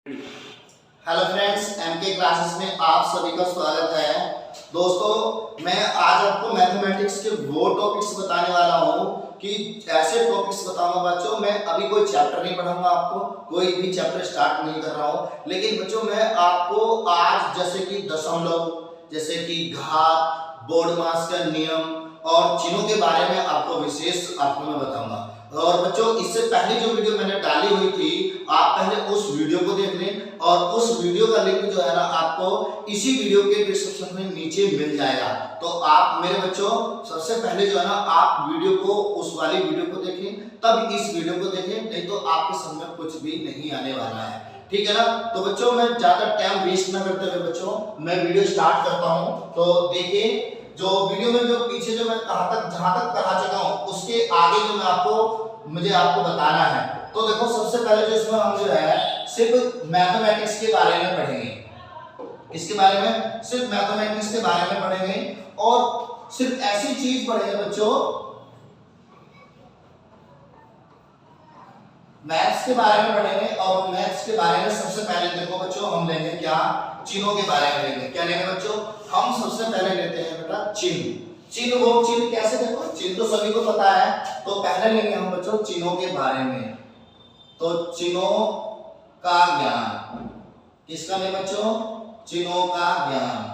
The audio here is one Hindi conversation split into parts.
हेलो फ्रेंड्स, एमके क्लासेस में आप सभी का स्वागत है। दोस्तों, मैं आज आपको मैथमेटिक्स के वो टॉपिक्स बताने वाला हूँ कि ऐसे टॉपिक्स बताऊंगा बच्चों। मैं अभी कोई चैप्टर नहीं पढ़ाऊंगा आपको, कोई भी चैप्टर स्टार्ट नहीं कर रहा हूँ, लेकिन बच्चों मैं आपको आज जैसे कि दशमलव, जैसे कि घात, बोर्डमास का नियम और चिन्हों के बारे में आपको विशेष मैं बताऊंगा। और बच्चों, इससे पहले जो वीडियो मैंने डाली हुई थी, आप पहले उस वीडियो को देख लें और उस वीडियो का लिंक जो है ना आपको इसी वीडियो के डिस्क्रिप्शन में नीचे मिल जाएगा। तो आप मेरे बच्चों सबसे पहले जो है ना आप वीडियो को, उस वाली वीडियो को देखें, तब इस वीडियो को देखें, नहीं तो आपके समझ में कुछ भी नहीं आने वाला है। ठीक है ना। तो बच्चों मैं ज्यादा टाइम वेस्ट ना करते हुए बच्चों मैं वीडियो स्टार्ट करता हूँ। तो देखिए, जो वीडियो में जो पीछे जो मैं जहां तक पढ़ा चुका हूँ, उसके आगे जो मुझे आपको बताना है। तो देखो, सबसे पहले जो इसमें हम जो है सिर्फ मैथमेटिक्स के बारे में पढ़ेंगे। इसके बारे में सिर्फ मैथमेटिक्स के बारे में पढ़ेंगे और सिर्फ ऐसी चीज पढ़ेंगे बच्चों, मैथ्स के बारे में पढ़ेंगे। और मैथ्स के बारे में सबसे पहले देखो बच्चों हम लेंगे क्या, चिन्हों के बारे में लेंगे। क्या लेंगे बच्चों? हम सबसे पहले लेते हैं बेटा चिन्ह। चिन्ह, वो चिन्ह कैसे? देखो, चिन्ह तो सभी को पता है, तो पहले लेंगे हम बच्चों चिन्हों के बारे में। तो चिन्हों का ज्ञान किसका है बच्चों? चिन्हों का ज्ञान।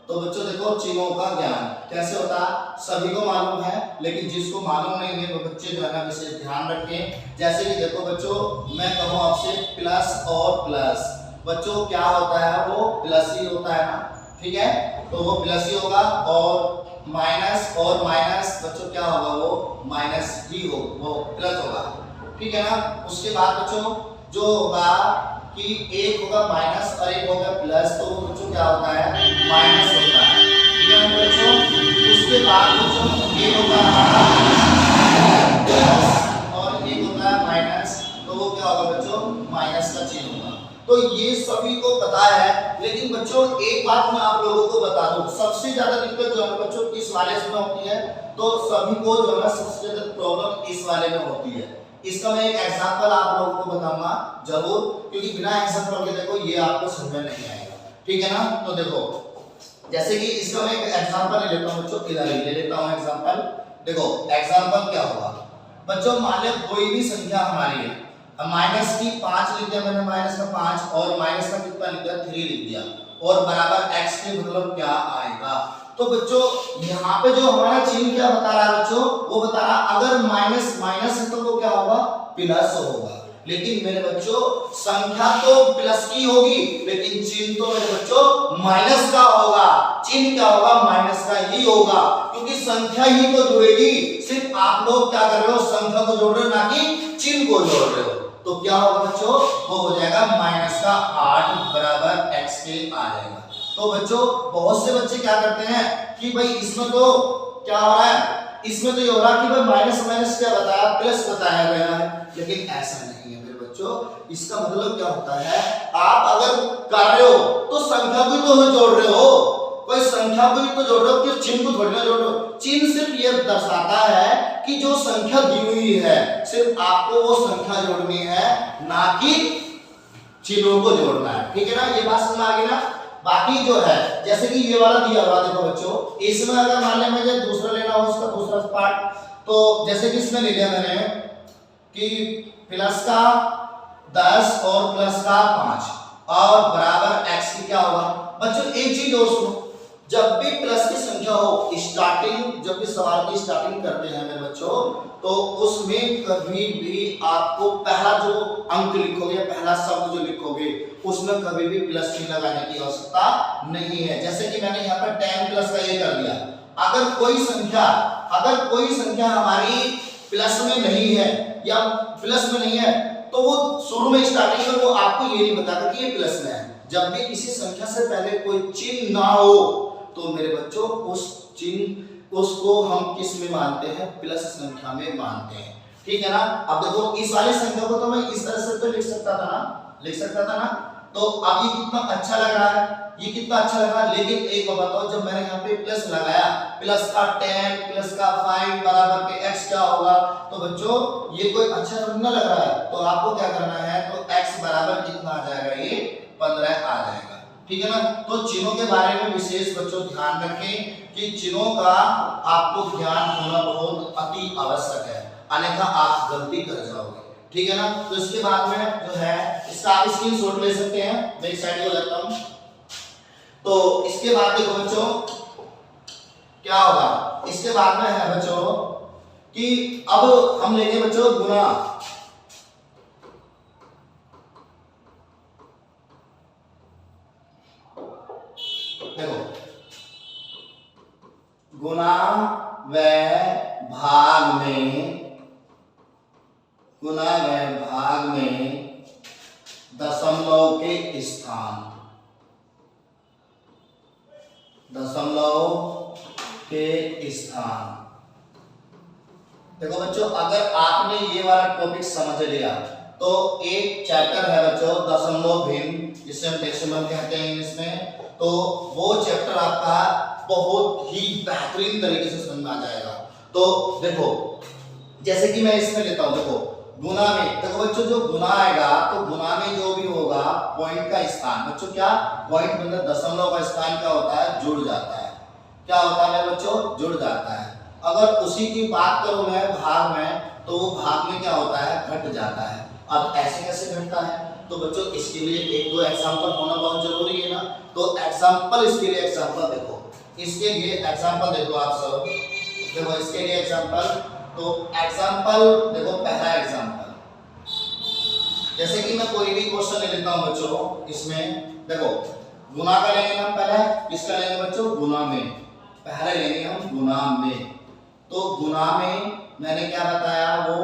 तो बच्चों देखो, चिन्हों का ज्ञान कैसे होता है सभी को मालूम है, लेकिन जिसको मालूम नहीं है वो बच्चे जो है ना विशेष ध्यान रखें। जैसे कि देखो बच्चों, मैं कहूँ आपसे प्लस और प्लस, बच्चों क्या होता है? वो प्लस ही होता है ना, ठीक है? तो वो प्लस ही होगा। और माइनस और माइनस बच्चों क्या होगा? वो माइनस ही हो, वो प्लस होगा, ठीक है ना। उसके बाद बच्चों जो होगा कि एक होगा माइनस और एक होगा प्लस, तो वो बच्चों क्या होता है? माइनस होता है, ठीक है ना बच्चों। उसके बाद बच्चों एक होगा प्लस और एक होता है माइनस, तो वो क्या होगा बच्चों? माइनस का चिन्ह होगा। तो ये सभी को पता है, लेकिन बच्चों एक बात मैं आप लोगों को बता दूं, सबसे ज्यादा दिक्कत जो है बच्चों किस वाले से होती है? तो सभी को जो है सबसे ज्यादा प्रॉब्लम इस वाले में होती है। इसका मैं एक एग्जांपल आप लोगों को बताऊंगा जरूर, क्योंकि बिना एग्जांपल के देखो ये आपको समझ में नहीं आएगा, ठीक है ना। तो देखो, जैसे कि इसका मैं एक एग्जांपल ले लेता हूं बच्चों, इधर ले लेता हूं एग्जांपल। देखो एग्जांपल क्या होगा बच्चों, मान लो कोई भी संख्या हमारी है, माइनस की 5 लिख दिया मैंने, माइनस का 5, और माइनस का कितना लिख दिया? 3 लिख दिया, और बराबर x के मतलब क्या आएगा? तो बच्चों यहाँ पे जो हमारा चिन्ह क्या बता रहा है बच्चों? वो बता रहा है अगर माइनस माइनस है तो वो क्या होगा? प्लस होगा। लेकिन मेरे बच्चों संख्या तो प्लस की होगी, लेकिन चिन्ह तो मेरे बच्चों माइनस का होगा। चिन्ह क्या होगा? माइनस का ही होगा, क्योंकि संख्या ही तो जुड़ेगी। सिर्फ आप लोग क्या कर रहे हो? संख्या को जोड़ रहे हो, ना कि चिन्ह को जोड़ रहे हो। तो क्या होगा बच्चों? वो हो जाएगा माइनस का 8 बराबर x के आ जाएगा। तो बच्चों बहुत से बच्चे क्या करते हैं कि भाई इसमें तो क्या हो रहा है, इसमें तो ये हो रहा है कि भाई माइनस माइनस क्या बताया? प्लस बताया गया है, लेकिन ऐसा नहीं है मेरे बच्चों। इसका मतलब क्या होता है, आप अगर कर रहे हो तो संख्या को तो जोड़ रहे हो, कोई संख्या को तो जोड़ रहे हो, कि चिन्ह को थोड़ी ना जोड़ रहे हो। चिन्ह सिर्फ ये दर्शाता है कि जो संख्या दी हुई है सिर्फ आपको वो संख्या जोड़नी है, ना कि चिन्हों को जोड़ना है, ठीक है ना। ये बात समझ आ गई ना। बाकी जो है जैसे कि ये वाला दिया हुआ देखो बच्चों, इसमें अगर मान लें मुझे दूसरा लेना हो, उसका दूसरा पार्ट, तो जैसे कि इसमें ले लिया मैंने कि प्लस का 10 और प्लस का 5 और बराबर x की क्या होगा बच्चों? एक चीज और सुनो, जब भी प्लस की संख्या हो, स्टार्टिंग जब भी सवाल की स्टार्टिंग करते हैं मेरे बच्चों, तो उसमें कभी भी आपको पहला जो अंक लिखोगे, पहला शब्द जो लिखोगे, उसमें कभी भी प्लस की लगाने की आवश्यकता नहीं है। जैसे कि मैंने यहाँ पर 10 प्लस का ये कर दिया। अगर कोई संख्या हमारी प्लस में नहीं है या प्लस में नहीं है, तो वो शुरू में स्टार्टिंग में वो आपको ये नहीं बताता कि ये प्लस में है। जब भी किसी संख्या से पहले कोई चिन्ह ना हो, तो मेरे बच्चों उस चिन्ह उसको हम किस में मानते हैं? प्लस संख्या में मानते हैं, ठीक है ना। अब देखो इस वाली संख्या को तो मैं इस तरह से तो लिख सकता था ना, तो अब ये कितना अच्छा लग रहा है, ये कितना अच्छा लगा। लेकिन एक बात बताओ, जब मैंने यहाँ पे प्लस लगाया, प्लस का 10 प्लस का 5 बराबर के x क्या होगा, तो बच्चों ये कोई अच्छा ना लग रहा है। तो आपको क्या करना है, तो x बराबर कितना आ जाएगा, ये 15 आ जाएगा, ठीक है ना। तो चिन्हों के बारे में विशेष बच्चों ध्यान रखें कि चिन्हों का आपको ज्ञान होना बहुत अति आवश्यक है, अन्यथा आप गलती कर जाओगे, ठीक है ना। तो इसके बाद में जो है इसका आप स्क्रीनशॉट ले सकते हैं, मैं इस साइड को जाता हूं। तो इसके बाद देखो बच्चों क्या होगा, इसके बाद में है बच्चों कि अब हम लेंगे बच्चों गुना। देखो गुना व भाग में, गुना व भाग में दशमलव के स्थान, दशमलव के स्थान। देखो बच्चों अगर आपने ये वाला टॉपिक समझ लिया तो एक चैप्टर है बच्चों दशमलव भिन्न, जिसे हम डेसिमल कहते हैं इंग्लिश में, तो वो चैप्टर आपका बहुत ही बेहतरीन तरीके से समझ में आ जाएगा। तो देखो जैसे कि मैं इसमें लेता हूं, देखो गुना में, देखो बच्चों जो गुना आएगा तो गुना में जो भी होगा पॉइंट का स्थान, बच्चों क्या पॉइंट मतलब दशमलव का स्थान क्या होता है, जुड़ जाता है। क्या होता है बच्चों, जुड़ जाता है। अगर उसी की बात करूं मैं भाग में, तो वो भाग में क्या होता है, घट जाता है। अब ऐसे कैसे घटता है, तो बच्चों इसके लिए एक दो एग्जांपल होना बहुत जरूरी है ना। तो एग्जांपल, इसके लिए एग्जांपल देखो, इसके लिए एग्जांपल देखो आप सब, देखो इसके लिए एग्जांपल, तो एग्जांपल देखो पहला एग्जांपल, जैसे कि मैं कोई भी क्वेश्चन ले लेता हूं बच्चों, इसमें देखो गुना का लेंगे हम पहले, किसका लेंगे बच्चों, गुना में, पहले लेंगे हम गुना में। तो गुना में मैंने क्या बताया, वो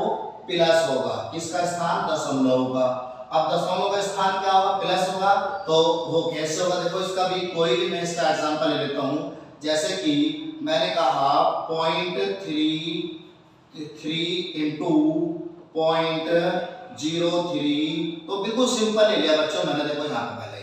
प्लस होगा, किसका स्थान, दशमलव का। अब दशमलव का स्थान क्या होगा, प्लस होगा, तो वो कैसे होगा, देखो इसका भी कोई भी मैं इसका एग्जांपल ले लेता हूं। जैसे कि मैंने कहा 0.33 इंटू 0.03, तो बिल्कुल सिंपल ले लिया बच्चों मैंने, देखो यहाँ पे पहले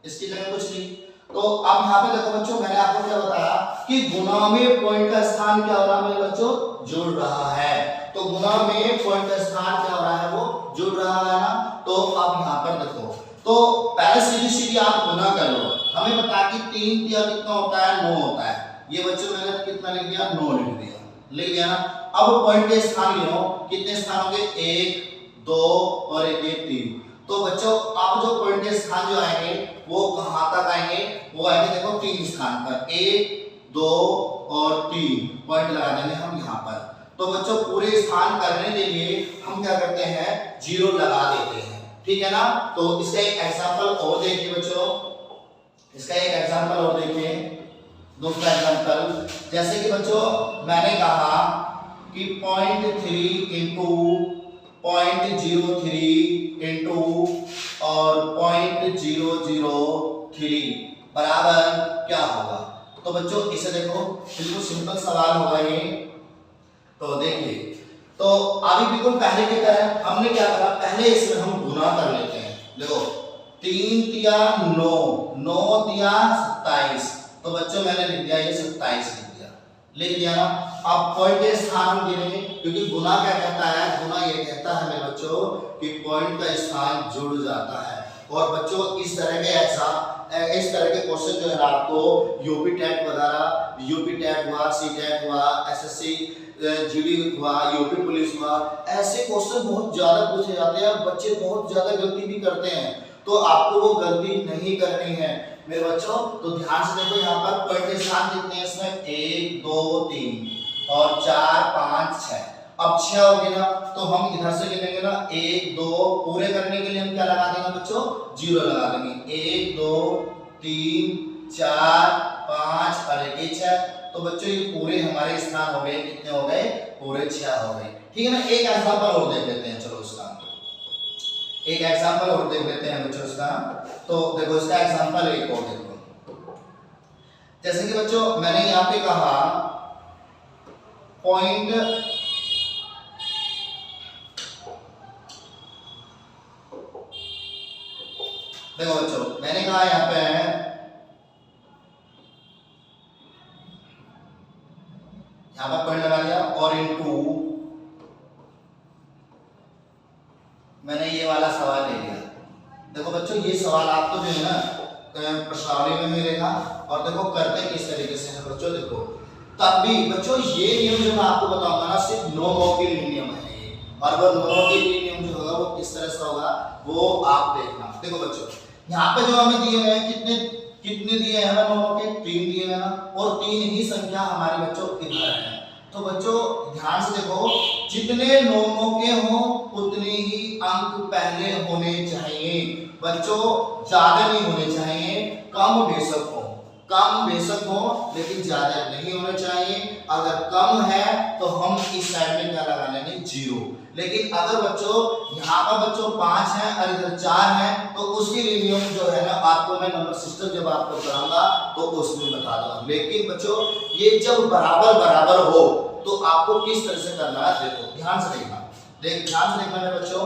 इसकी जगह कुछ नहीं। तो अब यहाँ पे देखो बच्चों मैंने आपको क्या बताया कि गुना में पॉइंट का स्थान क्या हो रहा है मेरे बच्चों, जुड़ रहा है। तो गुना में पॉइंट का स्थान क्या हो रहा है, वो जुड़ रहा है ना। तो अब यहाँ पर देखो, तो पहले सीधी सीधी आप गुना कर लो, हमें बता कि 3 तिया कितना होता है, 9 होता है। ये बच्चों मैंने कितना लिख दिया, 9 लिख दिया ना। अब पॉइंट के स्थान गिनो, कितने स्थान होंगे, 1 2 और 1 3। तो बच्चों अब जो पॉइंट के स्थान जो आएंगे वो कहां तक आएंगे, वो आएंगे देखो 3 स्थान पर, 1 2 और 3 पॉइंट लगा देंगे हम यहाँ पर। तो बच्चों पूरे स्थान करने के लिए हम क्या करते हैं, 0 लगा देते हैं, ठीक है ना। तो इसका एक एग्जांपल और देखिए बच्चों, इसका एक एग्जांपल और देखिए, दूसरा एग्जांपल, जैसे कि बच्चों मैंने कहा कि 0.3 इंटू 0.03 इंटू और 0.003 बराबर क्या होगा। तो बच्चों इसे देखो बिल्कुल सिंपल सवाल होगा ये। तो देखिए, तो अभी बिल्कुल पहले की तरह हमने क्या करा, पहले इसमें हम गुना कर लेते हैं। देखो 3 तिया 9, 9 तिया 27, तो बच्चों मैंने लिख दिया ये 27 लिख दिया ना। अब पॉइंट के स्थान हम गिनेंगे, क्योंकि गुना क्या कहता है, गुना ये कहता है मेरे बच्चों कि पॉइंट का स्थान जुड़ जाता है। और बच्चों इस तरह के इस तरह के क्वेश्चन जो है आपको यूपी टेट वगैरह, यूपी टेट हुआ, सी टेट हुआ, एसएससी जीडी हुआ, यूपी पुलिस हुआ, ऐसे क्वेश्चन बहुत ज्यादा पूछे जाते हैं। बच्चे बहुत ज्यादा गलती भी करते हैं, तो आपको वो गलती नहीं करनी है मेरे बच्चों। तो ध्यान से देखो, यहाँ पर पॉइंट के स्थान कितने हैं इसमें, 1 2 3 और 4 5 6। अब 6 हो गए ना, तो हम इधर से गिनेंगे ना, 1 2 पूरे करने के लिए हम क्या लगा देंगे बच्चों, 0 लगा देंगे। 1 2 3 4 5 और 1 6। तो बच्चों ये पूरे हमारे स्थान हो गए, कितने हो गए, पूरे 6 हो गए, ठीक है ना। एक एग्जांपल और देख लेते हैं, चलो उसका एक एग्जांपल और देख लेते हैं बच्चों इसका। तो देखो इसका एग्जांपल एक और देखो, जैसे कि बच्चों मैंने यहाँ पे कहा पॉइंट देखो बच्चों मैंने कहा यहाँ पे पॉइंट लगा दिया और इनटू मैंने ये वाला सवाल ले लिया। देखो बच्चों ये सवाल आपको जो है ना प्रश्नावली में मिलेगा और देखो करते किस तरीके से है बच्चों। देखो तब भी बच्चों ये नियम जो मैं आपको बताऊंगा ना सिर्फ नो नो के लिए नियम है ये, और वो नो नो के लिए नियम जो होगा वो किस तरह से होगा वो आप देखना। देखो बच्चों यहाँ पे जो हमें दिए हैं कितने कितने दिए हैं हमें नो नो के 3 दिए हैं ना, और 3 ही संख्या हमारे बच्चों इधर है। तो बच्चों ध्यान से देखो जितने नोनों के हो उतने ही अंक पहले होने चाहिए बच्चों, ज्यादा नहीं होने चाहिए। कम बेशक हो लेकिन ज्यादा नहीं होने चाहिए। अगर कम है तो हम इस साइड में क्या लगा लेंगे 0। लेकिन अगर बच्चों यहाँ पर बच्चों 5 है और इधर 4 है तो उसके लिए नियम जो है ना आपको मैं नंबर सिस्टम जब आपको कराऊंगा तो उसमें बता दूंगा। लेकिन बच्चों ये जब बराबर हो तो आपको किस तरह से करना है देखो ध्यान से देखना। ध्यान से देखना है बच्चों,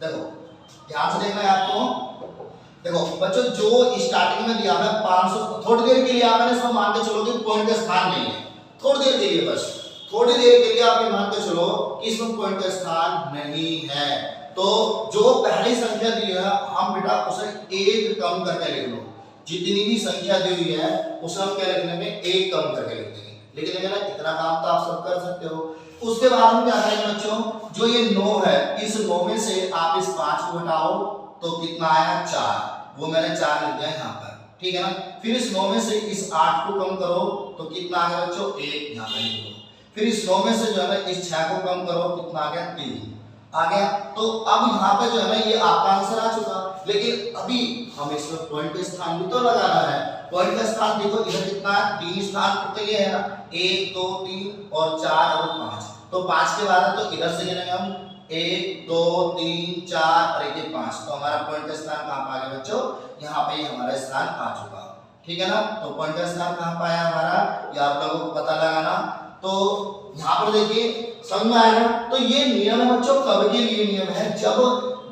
देखो ध्यान से देखना है आपको। देखो बच्चों जो स्टार्टिंग में दिया है 500, थोड़ी देर के लिए आप इसमें मान के चलो कि पॉइंट का स्थान नहीं है, थोड़ी देर के लिए बस थोड़ी देर के लिए आप मान के चलो कि इसमें पॉइंट का स्थान नहीं है। तो जो पहली संख्या दी है हम बेटा उसे 1 कम करके लिख लो। जितनी भी संख्या दी हुई है उसे हम क्या लिखने में 1 कम करके लिख देंगे। लेकिन ना इतना काम तो आप सब कर सकते हो। उसके बाद हम क्या करेंगे बच्चों, जो ये 9 है इस 9 में से आप इस 5 को हटाओ तो कितना आया 4, वो मैंने 4 लिख दिया यहाँ पर, ठीक है ना। फिर इस 9 में से इस 8 को कम करो तो कितना आ गया बच्चों 1, यहाँ पे लिख दो। फिर इस 9 में से जो है ना इस 6 को कम करो कितना आ गया 3 आ गया। तो अब यहाँ पे जो है ना ये आपका आंसर आ चुका। लेकिन अभी हम इसमें पॉइंट का स्थान भी तो लगाना है। पॉइंट का स्थान देखो इधर कितना है 3 स्थान तो ये है ना 1 2 3 और 4 और 5, तो 5 के बाद तो इधर से गिनेंगे हम 1 2 3 4 और ये 5, तो हमारा पॉइंट का स्थान कहाँ पर आ गया बच्चों, यहाँ पे हमारा स्थान आ चुका, ठीक है ना। तो पॉइंट का स्थान कहाँ पर आया हमारा, ये आप लोगों को पता लगाना। तो यहाँ पर देखिए समझ में आएगा। तो ये नियम है बच्चों कब के लिए नियम है,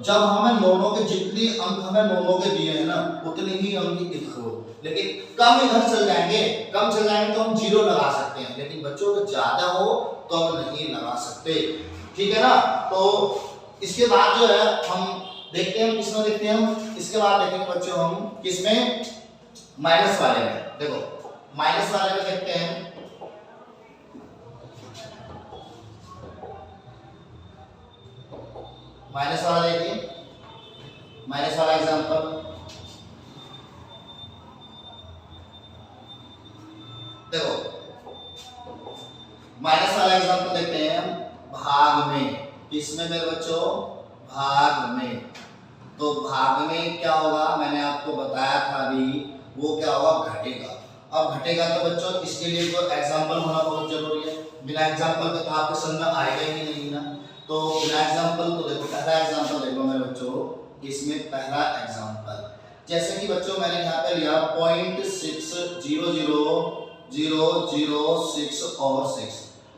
जब हमें नोनों के जितने अंक हमें नोनों के दिए हैं ना उतने ही अंक इधर हो। लेकिन कम इधर चल जाएंगे तो हम 0 लगा सकते हैं, लेकिन बच्चों अगर ज्यादा हो तो हम नहीं लगा सकते, ठीक है ना। तो इसके बाद जो है हम देखते हैं किसमें देखते हैं हम, इसके बाद देखेंगे बच्चों हम किसमें, माइनस वाले में। देखो माइनस वाले में देखते हैं, माइनस वाला देखिए, माइनस वाला एग्जांपल देखो, माइनस वाला एग्जांपल देखते हैं हम भाग में। इसमें मेरे बच्चों भाग में, तो भाग में क्या होगा मैंने आपको बताया था अभी, वो क्या होगा घटेगा। अब घटेगा तो बच्चों इसके लिए तो एग्जांपल होना बहुत जरूरी है, बिना एग्जांपल के तो आपके समझ में आएगा ही नहीं ना। तो बिना एग्जांपल तो देखो पहला एग्जांपल देखो मेरे बच्चों, इसमें पहला एग्जांपल जैसे कि बच्चों मैंने यहाँ पे लिया 0.6000006 और 6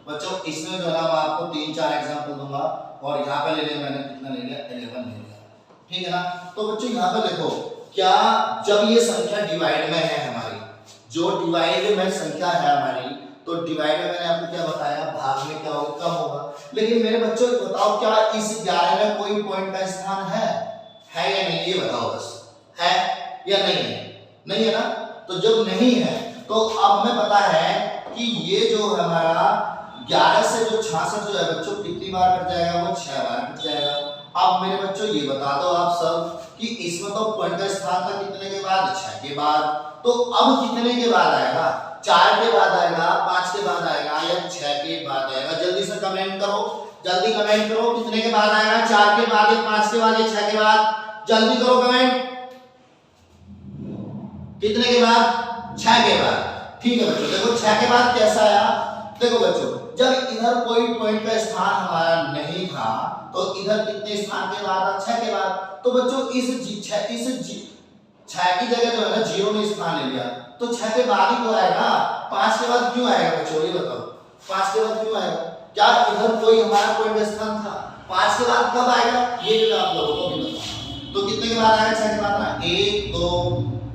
बच्चों, इसमें जो है मैं आपको 3-4 एग्जांपल दूंगा और यहाँ पे ले लिया मैंने कितना ले लिया 11 ले लिया, ठीक है ना। तो बच्चों यहाँ पे देखो क्या जब ये संख्या डिवाइड में है हमारी, जो डिवाइड में संख्या है हमारी, तो डिवाइड में मैंने आपको क्या बताया भाग में क्या होगा कम होगा। लेकिन मेरे बच्चों बताओ क्या इस 11 में कोई पॉइंट का स्थान है या नहीं, ये बताओ बस, है या नहीं है, नहीं है ना। तो जब नहीं है तो अब हमें पता है कि ये जो हमारा 11 से जो 66 जो है बच्चों कितनी बार कट जाएगा, वो 6 बार कट जाएगा। अब मेरे बच्चों ये बता दो आप सब कि इसमें तो पॉइंट का स्थान था कितने के बाद, 6 के बाद। तो अब कितने के बाद आएगा, 4 के बाद आएगा, 5 के बाद आएगा या 6 के बाद आएगा। जल्दी से कमेंट करो, जल्दी कमेंट करो कितने के बाद आएगा, 4 के बाद या 5 के बाद या 6 के बाद, जल्दी करो कमेंट, कितने के बाद, 6 के बाद, ठीक है बच्चों। देखो 6 के बाद कैसा आया, देखो बच्चों जब इधर कोई पॉइंट का स्थान हमारा नहीं था तो इधर कितने स्थान के बाद, 6 के बाद। तो बच्चों इस 6 की जगह जो है ना 0 ने स्थान ले लिया, तो 6 के बाद ही तो आएगा, 5 के बाद क्यों आएगा बच्चों ये बताओ, 5 के बाद क्यों आएगा, क्या इधर कोई हमारा पॉइंट का स्थान था, 5 के बाद कब आएगा ये भी आप लोगों को भी बताना। तो कितने कितने के बाद आएगा 6 के बाद ना 1 2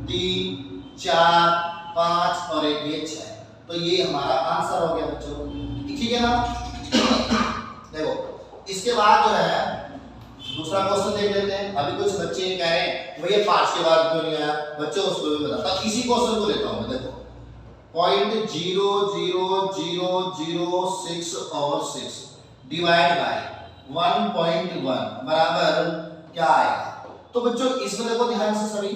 3 4 5 और एक ये 6। तो ये हमारा आंसर हो गया बच्चों, ठीक है ना। देखो इसके बाद जो है दूसरा क्वेश्चन देख लेते हैं। अभी कुछ बच्चे कह रहे हैं भैया 5 के बाद क्यों नहीं आया, बच्चों उसको भी बताता। इसी क्वेश्चन को लेता हूं मैं। देखो 0.00006 और 6 डिवाइड बाय 1.1 बराबर क्या आएगा। तो बच्चों इसमें देखो ध्यान से सभी,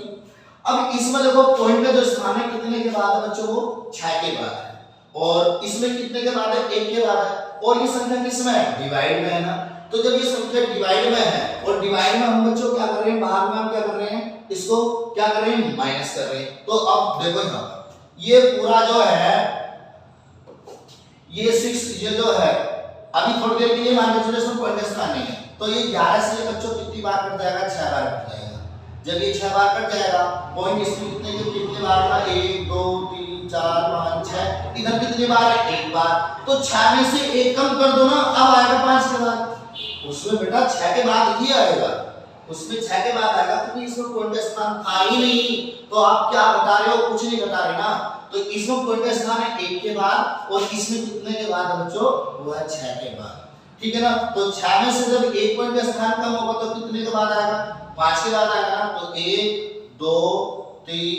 अब इसमें देखो पॉइंट का जो स्थान है कितने के बाद है बच्चों, वो 6 के बाद है, और इसमें कितने के बाद है, 1 के बाद है, और ये संख्या किसमें है, डिवाइड में है ना। तो जब ये संख्या डिवाइड में है और डिवाइड में हम बच्चों क्या कर रहे हैं, भाग में हम क्या कर रहे हैं, इसको क्या कर रहे हैं, माइनस कर रहे हैं। तो अब देखो यहां पर ये पूरा जो है ये 6 ये जो है अभी थोड़ी देर के लिए मान के चलो इसमें पॉइंट का स्थान नहीं है, तो ये 11 से बच्चों कितनी बार कट जाएगा, 6 बार कट जाएगा। जब ये 6 बार कट जाएगा, पॉइंट इसमें कितने बार था, 1 2 3 4 5 6, इधर कितनी बार है, 1 बार। तो 6 में से 1 कम कर दो ना, अब आएगा 5 के बाद। उसमें बेटा 6 के बाद ही आएगा, उसमें 6 के बाद आएगा, क्योंकि इसमें पॉइंट का स्थान था ही नहीं। तो आप क्या बता रहे हो, कुछ नहीं बता रहे ना। तो इसमें पॉइंट का स्थान है 1 के बाद, और इसमें कितने के बाद है बच्चों, वो है 6 के बाद, ठीक है ना। तो 6 में से जब 1 पॉइंट का स्थान कम होगा तो कितने के बाद आएगा, 5 के बाद आएगा ना। तो 1 2 3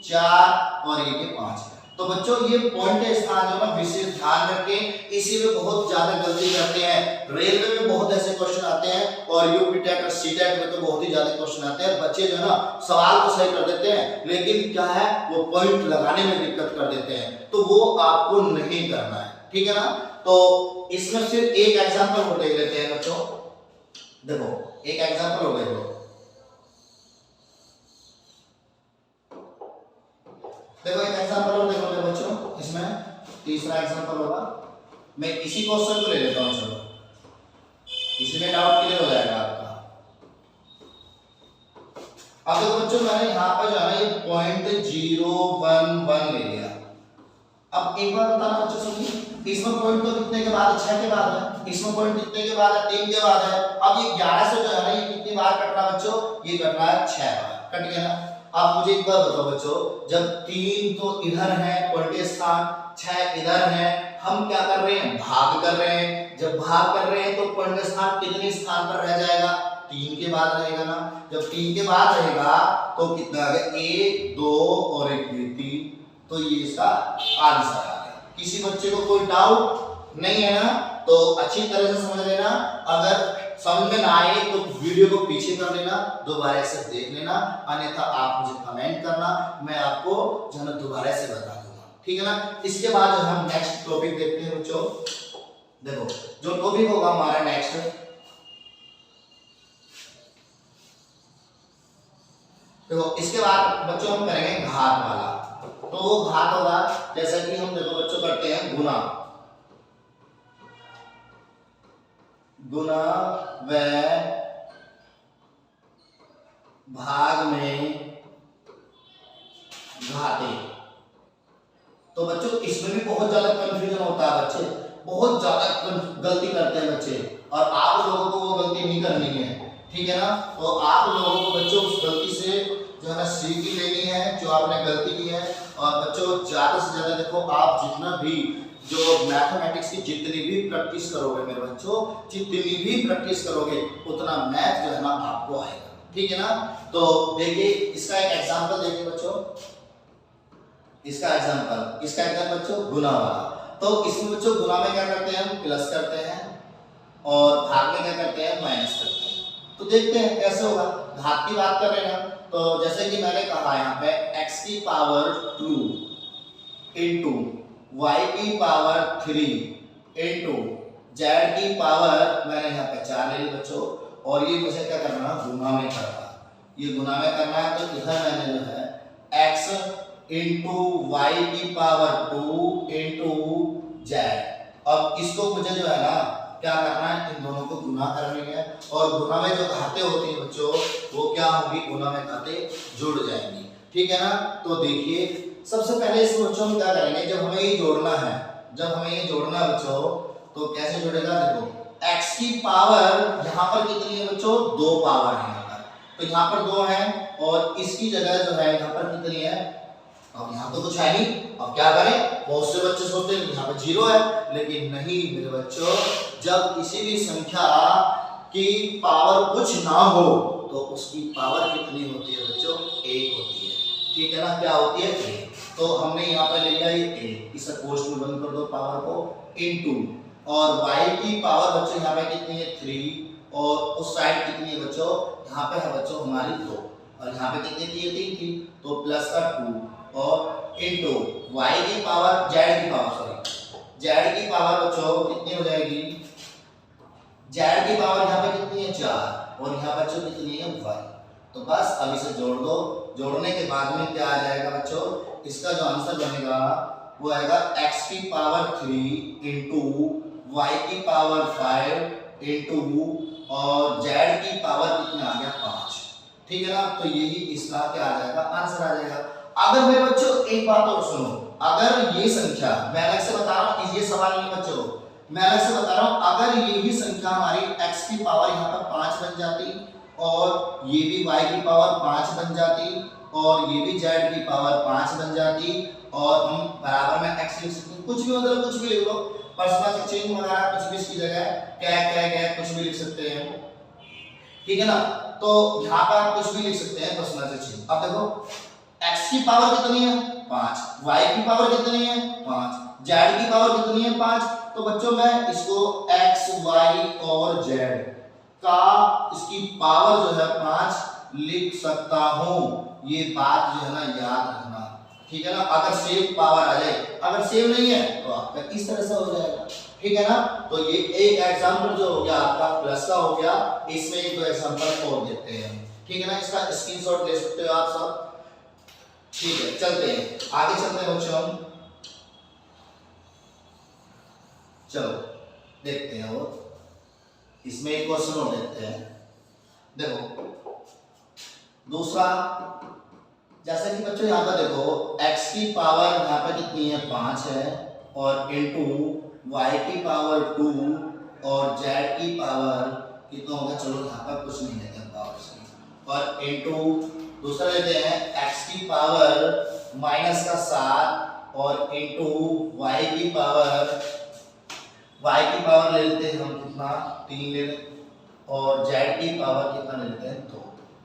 4 और 1 5। तो बच्चों ये पॉइंट का स्थान जो ना विशेष ध्यान रखें, इसी में बहुत ज्यादा गलती करते हैं। रेलवे में बहुत ऐसे क्वेश्चन आते हैं, और यूपी टेट और सीटेट में तो बहुत ही ज्यादा क्वेश्चन आते हैं। बच्चे जो है ना सवाल तो सही कर देते हैं, लेकिन क्या है वो पॉइंट लगाने में दिक्कत कर देते हैं, तो वो आपको नहीं करना है, ठीक है ना। तो इसमें सिर्फ एक एग्जांपल को देख लेते हैं बच्चों। देखो एक एग्जांपल हो गया, देखो एक एग्जांपल और देखो मेरे बच्चों, इसमें तीसरा एग्जांपल होगा। मैं इसी क्वेश्चन को ले लेता हूं, चलो इसमें डाउट क्लियर हो जाएगा आपका। अब देखो बच्चों मैंने यहां पर जो है ना ये 0.011 ले लिया। अब एक बार बताना बच्चों सुनिए, इसमें पॉइंट तो कितने के बाद है, 6 के बाद है, इसमें पॉइंट कितने के बाद है, 3 के बाद है। अब ये 11 से जो है ना ये कितनी बार कट रहा है बच्चों, ये कट रहा है 6 बार, कट गया ना। आप मुझे एक बार बताओ बच्चों, जब 3 तो इधर है पॉइंट स्थान, 6 इधर है, हम क्या कर रहे हैं, भाग कर रहे हैं। जब भाग कर रहे हैं तो पॉइंट स्थान कितने स्थान पर रह जाएगा, 3 के बाद रहेगा ना। जब 3 के बाद रहेगा तो कितना आ गया, 1 2 और 1 3, तो ये इसका आंसर आ गया। किसी बच्चे को कोई डाउट नहीं है ना, तो अच्छी तरह से समझ लेना। अगर समझ में ना आए तो वीडियो को पीछे कर लेना, दोबारा से देख लेना, अन्यथा आप मुझे कमेंट करना, मैं आपको जो है दोबारा से बता दूंगा, ठीक है ना। इसके बाद हम नेक्स्ट टॉपिक देखते हैं बच्चों। देखो जो टॉपिक होगा हमारा नेक्स्ट, देखो इसके बाद बच्चों हम करेंगे घात वाला। तो वो घात होगा जैसा कि हम देखो बच्चों करते हैं गुना, गुना व भाग में घाते। तो बच्चों इसमें भी बहुत ज्यादा कंफ्यूजन होता है, बच्चे बहुत ज्यादा गलती करते हैं बच्चे, और आप लोगों को वो गलती नहीं करनी है, ठीक है ना। तो आप लोगों को बच्चों उस गलती से जो है ना सीख ही लेनी है जो आपने गलती की है। और बच्चों ज्यादा से ज्यादा देखो, आप जितना भी जो मैथमेटिक्स की जितनी भी प्रैक्टिस करोगे मेरे बच्चों, जितनी भी प्रैक्टिस करोगे उतना मैथ जो है ना आपको आएगा, ठीक है ना। तो देखिए इसका एक एग्जांपल देखिए बच्चों, इसका एग्जांपल बच्चों गुना वाला। तो इसमें बच्चों गुना में क्या करते हैं, हम प्लस करते हैं, और भाग में क्या करते हैं, माइनस करते हैं। तो देखते हैं कैसे होगा। घात की बात कर रहे हैं ना, तो जैसे कि मैंने कहा यहाँ पे x की पावर 2 इंटू y की पावर 3 इंटू z की पावर मैंने यहाँ पे 4 ले ली बच्चों, और ये मुझे क्या करना है, गुना में करना है, ये गुना में करना है। तो इधर मैंने जो है x इंटू वाई की पावर 2 इंटू z, अब इसको मुझे जो है ना क्या करना है, इन दोनों को गुना करनी है। और गुना में जो घाते होती हैं बच्चों वो क्या होंगी, गुना में घाते जुड़ जाएंगी, ठीक है ना। तो देखिए सबसे पहले इस बच्चों हम क्या करेंगे, जब हमें ये जोड़ना है, बच्चों तो कैसे जुड़ेगा। देखो x की पावर यहाँ पर कितनी है बच्चों, 2 पावर है यहाँ पर, तो यहाँ पर 2 है और इसकी जगह जो है यहाँ पर कितनी है, अब यहाँ तो कुछ है नहीं, अब क्या करें, बहुत से बच्चे सोचते हैं यहाँ पर 0 है, लेकिन नहीं मेरे बच्चों, जब किसी भी संख्या की पावर कुछ ना हो तो उसकी पावर कितनी होती है बच्चों, 1 होती है। ठीक है ना, क्या होती है, 1। तो हमने यहाँ पर ले लिया ये 1, इसे कोष्ठ में बंद कर दो पावर को, इनटू, और y की पावर बच्चों यहाँ पे कितनी है, 3, और उस साइड कितनी है बच्चों, यहाँ पे है बच्चों हमारी 2, और यहाँ पे कितनी थी, 3 थी, तो प्लस का 2 और इनटू y की पावर, z की पावर, z की पावर बच्चों कितनी हो जाएगी, z की पावर यहाँ पे कितनी है, 4, और यहाँ बच्चों कितनी है, 1। तो बस अब इसे जोड़ दो, जोड़ने के बाद में क्या आ जाएगा बच्चों, इसका जो आंसर बनेगा वो आएगा x की पावर 3 इंटू y की पावर 5 इंटू और z की पावर कितना आ गया, 5। ठीक है ना, तो यही इसका क्या आ जाएगा, आंसर आ जाएगा। अगर मेरे बच्चों एक बात और सुनो, अगर ये संख्या, मैं अलग से बता रहा हूँ, ये सवाल नहीं बच्चों, मैं अलग से बता रहा हूँ, अगर यही संख्या हमारी x की पावर यहाँ पर 5 बन जाती और ये भी y की पावर 5 बन जाती और ये भी z की पावर 5 बन जाती और हम बराबर में x लिख सकते हैं, कुछ भी मतलब कुछ भी लिख लो, पर्सनल चिन्ह वगैरह कुछ भी इसकी जगह क्या कुछ भी लिख सकते हैं। ठीक है ना, तो यहाँ पर आप कुछ भी लिख सकते हैं पर्सनल चिन्ह। अब देखो x की पावर कितनी है, 5, y की पावर कितनी है, 5, z की पावर कितनी है, 5। तो बच्चों मैं इसको x, y और z का इसकी पावर जो है 5 लिख सकता हूं, ये बात जो है ना याद रखना। ठीक है ना, अगर सेम पावर आ जाए, अगर सेम नहीं है तो आपका इस तरह से हो जाएगा। ठीक है ना, तो ये एक एग्जांपल जो हो गया आपका प्लस का हो गया, इसमें एक दो एग्जांपल और देते हैं। ठीक है ना, इसका स्क्रीनशॉट ले सकते हो आप सब। ठीक है, चलते हैं आगे, चलते हैं बच्चों हम, चलो देखते हैं। वो इसमें एक क्वेश्चन और देखते हैं। देखो दूसरा, जैसे कि बच्चों यहाँ पर देखो x की पावर यहाँ पर कितनी है, 5 है, और इनटू y की पावर 2 और z की पावर कितना होगा, चलो यहाँ पर कुछ नहीं लेते हैं पावर से, और इनटू दूसरा लेते हैं x की पावर माइनस का 7 और इनटू y की पावर ले लेते हैं हम कितना, 3 ले लेते, और z की पावर कितना ले लेते हैं, 2।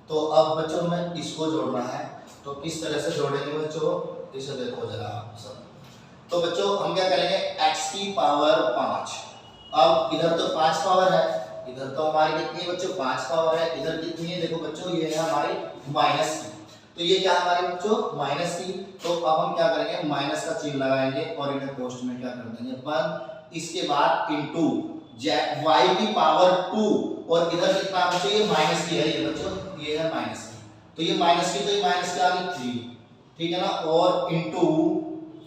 तो अब बच्चों में इसको जोड़ना है, तो किस तरह से जोड़ेंगे बच्चों, इसे देखो जरा आप सब। तो बच्चों हम क्या करेंगे, x की पावर 5, अब इधर तो 5 पावर है, इधर तो हमारी कितनी है बच्चों, 5 पावर है, इधर कितनी है, देखो बच्चों ये है हमारी माइनस की, तो ये क्या हमारे बच्चों माइनस की। तो अब हम क्या करेंगे, माइनस का चिन्ह लगाएंगे और इन्हें कोष्ठ में क्या कर देंगे, 1। इसके बाद इनटू y की पावर 2, और इधर कितना बच्चों, ये माइनस की है, ये बच्चों ये है माइनस की, तो ये माइनस की, तो ये माइनस की आ गई 3। ठीक है ना, और इनटू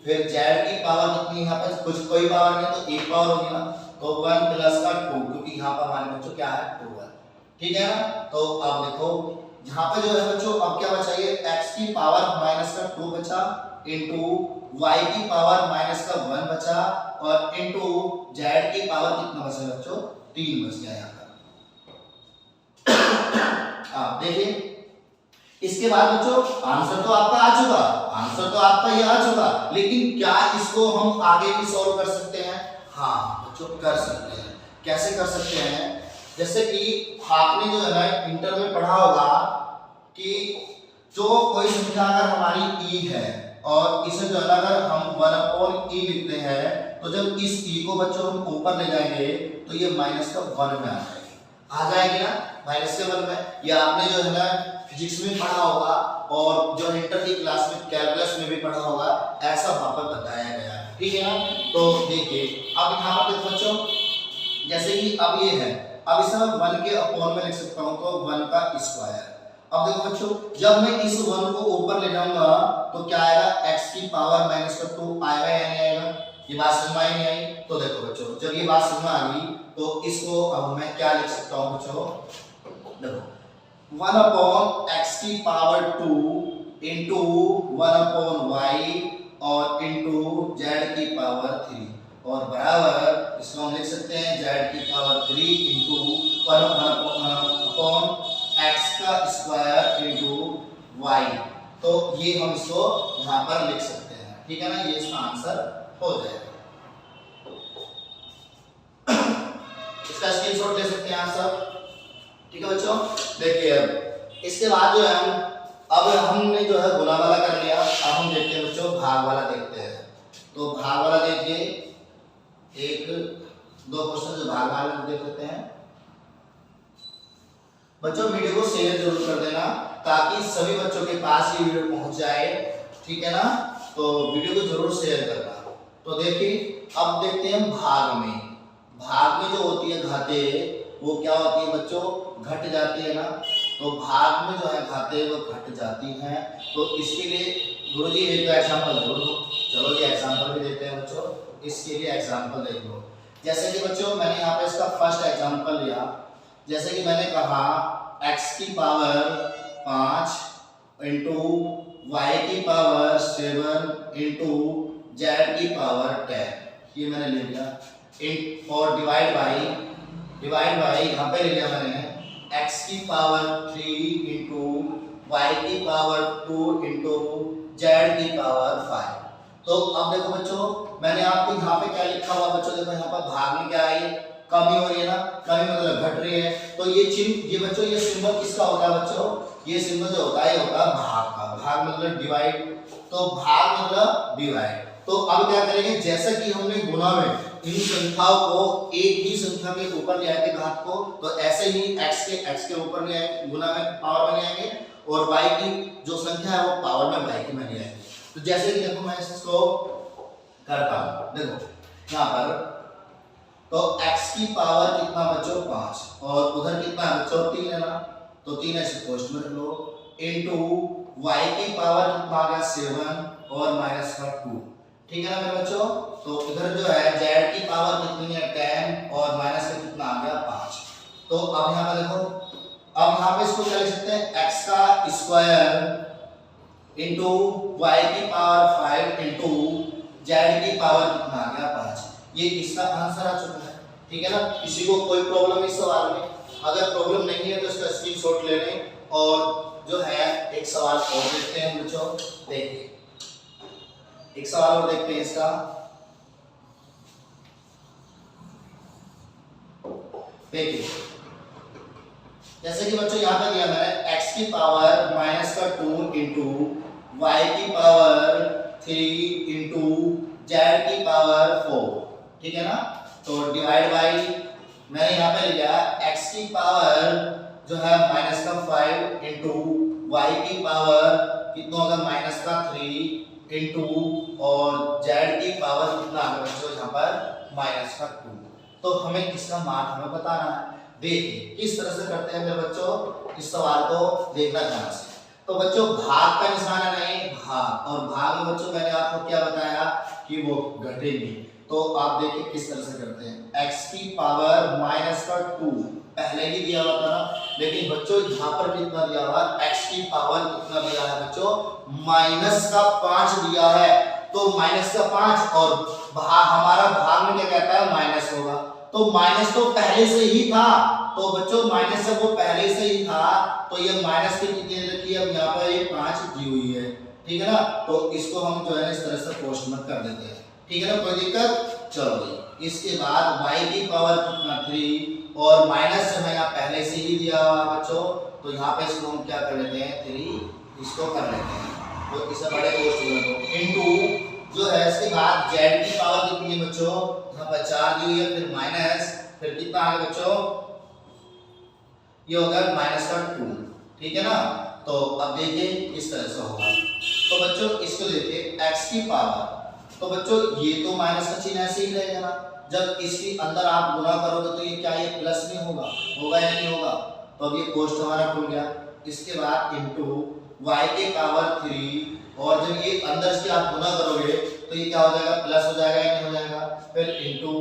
फिर z की पावर कितनी, यहाँ पर कुछ कोई पावर नहीं तो एक पावर होगी ना, तो 1 प्लस का 2, क्योंकि यहाँ पर हमारे बच्चों क्या है, 2 है। ठीक है ना, तो अब देखो यहाँ पे जो है बच्चों, अब क्या बचा, ये x की पावर माइनस का 2 बचा, इनटू y की पावर माइनस का 1 बचा, और इनटू z की पावर कितना बचा बच्चों, 3 बच गया यहाँ पर। आप देखिए इसके बाद बच्चों आंसर तो आपका आ चुका, आंसर तो आपका ये आ चुका, लेकिन क्या इसको हम आगे भी सॉल्व कर सकते हैं? हाँ बच्चों कर सकते हैं। कैसे कर सकते हैं? जैसे कि आपने जो है ना इंटर में पढ़ा होगा कि जो कोई संख्या अगर हमारी e है और इसे जो है ना अगर हम 1/e लिखते हैं, तो जब इस e को बच्चों हम ऊपर ले जाएंगे तो ये माइनस का 1 में आ जाएगी ना, माइनस के 1 में। ये आपने जो है ना फिजिक्स में पढ़ा होगा और जो इंटर की क्लास में कैलकुलस में भी पढ़ा होगा, ऐसा वहां पर बताया गया है। ठीक है ना, तो देखिए अब यहाँ पर देखो बच्चों, जैसे कि अब ये है, अब इसे मैं 1 के अपॉन में लिख सकता हूँ, तो 1 का स्क्वायर। अब देखो बच्चों जब मैं इस 1 को ऊपर ले जाऊंगा तो क्या आएगा, x की पावर माइनस का 2 आएगा या नहीं आएगा? ये बात समझ में आई नहीं आई? तो देखो बच्चों जब ये बात समझ में आ गई तो इसको अब मैं क्या लिख सकता हूँ बच्चों, देखो 1 अपॉन x की पावर 2 इंटू 1 अपॉन y और इंटू z की पावर 3 और बराबर इसको हम लिख सकते हैं z की पावर 3 इंटू 1 अपॉन x का स्क्वायर इंटू वाई। तो ये हम इसको यहाँ पर लिख सकते हैं, ठीक है ना, ये इसका आंसर हो जाएगा। इसका स्क्रीनशॉट ले सकते हैं आप सब, ठीक है बच्चों। देखिए अब इसके बाद जो है अब हमने जो है गुणा वाला कर लिया, अब हम देखते हैं बच्चों भाग वाला देखते हैं। तो भाग वाला देखिए, एक दो क्वेश्चन जो भाग वाला देख लेते हैं। बच्चों वीडियो को शेयर जरूर कर देना ताकि सभी बच्चों के पास ये वीडियो पहुंच जाए, ठीक है ना, तो वीडियो को जरूर शेयर करना। तो देखिए अब देखते हैं भाग में। भाग में जो होती है घातें वो क्या होती है बच्चों, घट जाती है ना। तो भाग में जो है घातें वो घट जाती हैं। तो इसके लिए गुरुजी एक एग्जांपल दो, चलो ये एग्जांपल भी देते हैं बच्चों। इसके लिए एग्जांपल देख लो, जैसे कि बच्चों मैंने यहाँ पे इसका फर्स्ट एग्जांपल लिया। जैसे कि मैंने कहा x की पावर 5 इंटू वाई की पावर 7 इंटू जेड की पावर 10, ये मैंने ले लिया। और डिवाइड बाई यहाँ पे ले लिया मैंने x की पावर 3 इंटू वाई की पावर 2 इंटू जेड की पावर 5। तो अब देखो बच्चों मैंने आपको यहाँ पे क्या लिखा हुआ बच्चों, देखो यहाँ पर भाग में क्या है, कमी हो रही है ना, कमी मतलब घट रही है। तो ये चिन्ह, ये बच्चों ये सिंबल किसका होता है बच्चों, ये सिंबल जो होता है ये होता है भाग का। भाग मतलब डिवाइड, तो भाग मतलब डिवाइड। तो अब क्या करेंगे, जैसा कि हमने गुणा में इन संख्याओं को एक ही संख्या के ऊपर ले आए थे घात को, तो ऐसे ही x के ऊपर ले आए, गुणा में पावर में ले आएंगे, और y की जो संख्या है वो पावर में y की में ले आएंगे। तो जैसे कि देखो मैं इसको करता हूं, देखो यहाँ पर तो x की पावर कितना बच्चों 5, और उधर कितना है बच्चों 3 है ना, तो 3 ऐसे पोस्ट में रख लो, इनटू y की पावर कितना आ गया 7 और माइनस का 2, ठीक है ना मेरे बच्चों। तो इधर जो है z की पावर कितनी है 10 और माइनस का कितना आ गया 5। तो अब यहाँ पे देखो, अब यहाँ पे इसको क्या लिख सकते हैं, x का स्क्वायर इंटू वाई की पावर 5 इंटू जेड की पावर कितना आ गया 5। ये इसका आंसर आ चुका है, ठीक है ना। किसी को कोई प्रॉब्लम इस सवाल में, अगर प्रॉब्लम नहीं है तो इसका स्क्रीनशॉट ले लें। और जो है एक सवाल और देखते हैं बच्चों, देखिए एक सवाल और देखते हैं इसका। देखिए जैसे कि बच्चों यहाँ पे दिया मैंने x की पावर माइनस का 2 इंटू वाई की पावर 3 इंटू जेड की पावर 4, ठीक है ना। तो डिवाइड बाई मैंने यहाँ पे लिया x की पावर जो है माइनस का 5 इंटू वाई की पावर कितना होगा माइनस का 3 इंटू और जेड की पावर कितना आ गया बच्चों यहाँ पर माइनस का 2। तो हमें इसका मान हमें बताना है। देखिए किस तरह से करते हैं मेरे बच्चों, इस सवाल को देखना ध्यान से। तो बच्चों भाग का निशान है नहीं, भाग, और भाग में बच्चों मैंने आपको क्या बताया कि वो घटेगी। तो आप देखिए किस तरह से करते हैं, x की पावर माइनस का 2 पहले ही दिया हुआ था ना, लेकिन बच्चों यहाँ पर कितना दिया हुआ, x की पावर कितना दिया है बच्चों माइनस का 5 दिया है। तो माइनस का 5 और हमारा भाग में क्या कहता है माइनस होगा, तो माइनस तो पहले से ही था। तो बच्चों माइनस जब वो पहले से ही था तो ये माइनस की कितनी रखी है, अब यहाँ पर ये 5 दी हुई है, ठीक है ना। तो इसको हम जो है इस तरह से पोस्ट मत कर देते हैं, ठीक है ना, कोई दिक्कत। चलो जी इसके बाद y की पावर कितना 3 और माइनस जो है यहाँ पहले से ही दिया हुआ बच्चों, तो यहाँ पे इसको हम क्या कर लेते हैं 3 इसको कर लेते हैं, तो इसे बड़े पोस्ट में दो इनटू जो है इसके बाद z की पावर कितनी है बच्चों, यहाँ पर 4 दी हुई है, फिर माइनस, फिर कितना आ गया बच्चों, ये होगा माइनस का 2, ठीक है ना। तो अब देखिए इस तरह से होगा। तो बच्चों इसको देखिए x की पावर, तो बच्चों ये तो माइनस का चिन्ह ऐसे ही रहेगा ना, जब इसके अंदर आप गुणा करोगे तो ये क्या ये प्लस नहीं होगा, होगा या नहीं होगा। तो अब ये पोस्ट हमारा खुल गया। इसके बाद इनटू y के पावर 3, और जब ये अंदर से आप गुणा करोगे तो ये क्या हो जाएगा प्लस हो जाएगा या नहीं हो जाएगा, फिर इनटू